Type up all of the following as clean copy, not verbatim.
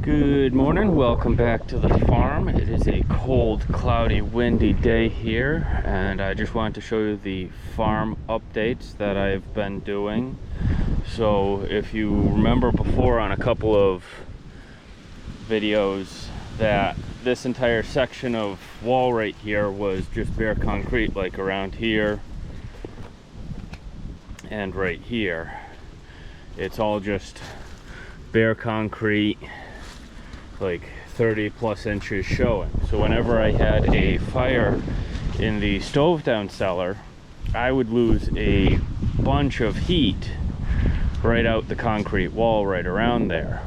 Good morning, welcome back to the farm. It is a cold, cloudy, windy day here, and I just wanted to show you the farm updates that I've been doing. So if you remember before on a couple of videos that this entire section of wall right here was just bare concrete, like around here and right here. It's all just bare concrete, like 30 plus inches showing. So whenever I had a fire in the stove down cellar, I would lose a bunch of heat right out the concrete wall right around there,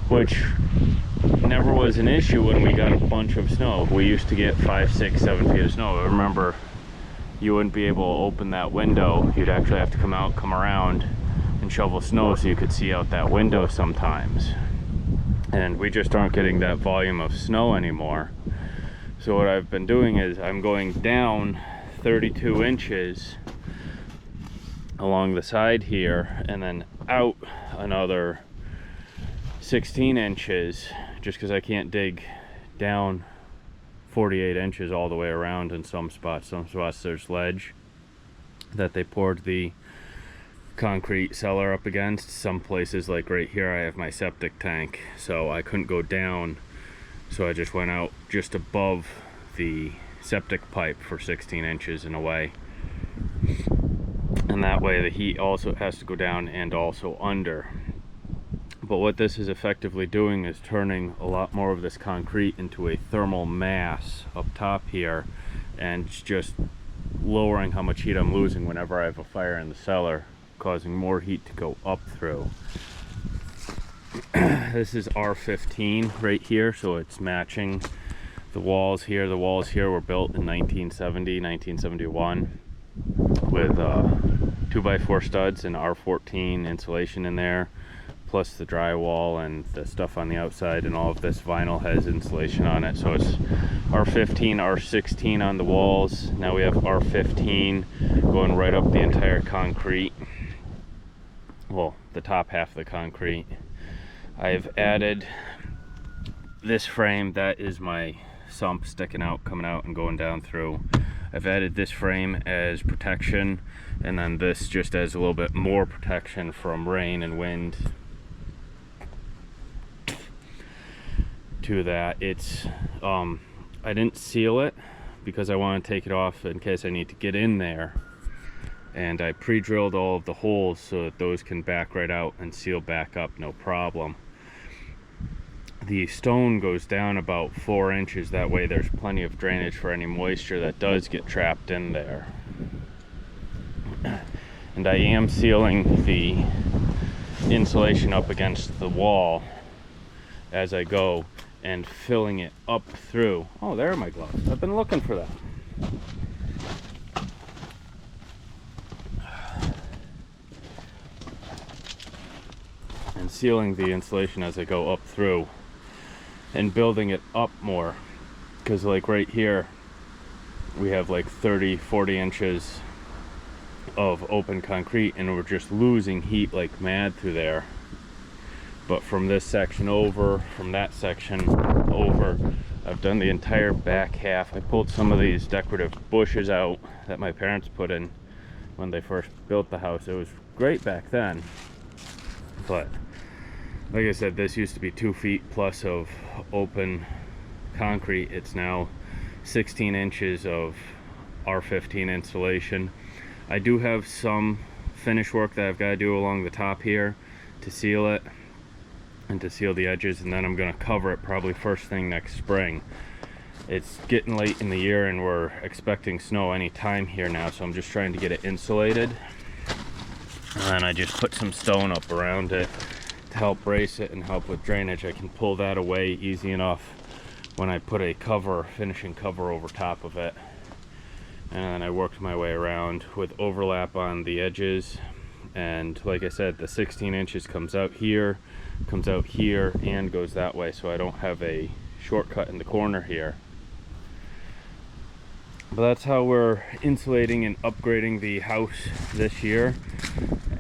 which never was an issue when we got a bunch of snow. We used to get 5, 6, 7 feet of snow. I remember you wouldn't be able to open that window. You'd actually have to come around and shovel snow so you could see out that window sometimes. And we just aren't getting that volume of snow anymore. So what I've been doing is I'm going down 32 inches along the side here and then out another 16 inches, just because I can't dig down 48 inches all the way around in some spots. Some spots there's ledge that they poured the concrete cellar up against. Some places, like right here, I have my septic tank, so I couldn't go down, so I just went out just above the septic pipe for 16 inches in a way, and that way the heat also has to go down and also under. But what this is effectively doing is turning a lot more of this concrete into a thermal mass up top here, and just lowering how much heat I'm losing whenever I have a fire in the cellar, causing more heat to go up through. This is R15 right here, so it's matching the walls here. The walls here were built in 1970, 1971 with 2x4 studs and R14 insulation in there, plus the drywall and the stuff on the outside, and all of this vinyl has insulation on it. So it's R15, R16 on the walls. Now we have R15 going right up the entire concrete. Well, the top half of the concrete. I've added this frame, that is my sump sticking out, coming out and going down through. I've added this frame as protection, and then this just as a little bit more protection from rain and wind. To that, it's I didn't seal it because I want to take it off in case I need to get in there, and I pre-drilled all of the holes so that those can back right out and seal back up, no problem. The stone goes down about 4 inches, that way there's plenty of drainage for any moisture that does get trapped in there. And I am sealing the insulation up against the wall as I go, and filling it up through. Oh, there are my gloves. I've been looking for that. And sealing the insulation as I go up through and building it up more, because like right here we have like 30-40 inches of open concrete, and we're just losing heat like mad through there. But from this section over, from that section over, I've done the entire back half. I pulled some of these decorative bushes out that my parents put in when they first built the house. It was great back then, but like I said, this used to be 2 feet plus of open concrete. It's now 16 inches of R15 insulation. I do have some finish work that I've got to do along the top here to seal it and to seal the edges, and then I'm going to cover it probably first thing next spring. It's getting late in the year and we're expecting snow any time here now, so I'm just trying to get it insulated, and then I just put some stone up around it to help brace it and help with drainage. I can pull that away easy enough when I put a cover, finishing cover over top of it, and then I worked my way around with overlap on the edges. And like I said, the 16 inches comes out here, and goes that way, so I don't have a shortcut in the corner here. But that's how we're insulating and upgrading the house this year.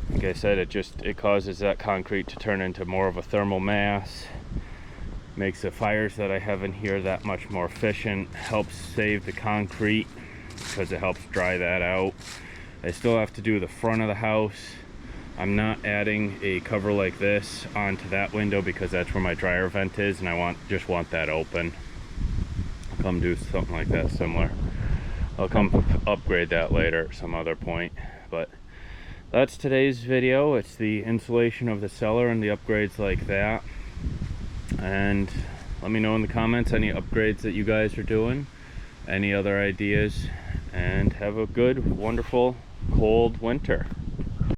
Like I said, it causes that concrete to turn into more of a thermal mass, Makes the fires that I have in here that much more efficient. Helps save the concrete because it helps dry that out. I still have to do the front of the house. I'm not adding a cover like this onto that window because that's where my dryer vent is, and I just want that open. I'll come do something like that similar. I'll come upgrade that later at some other point. But that's today's video. It's the insulation of the cellar and the upgrades like that. And let me know in the comments any upgrades that you guys are doing, any other ideas, and have a good, wonderful, cold winter.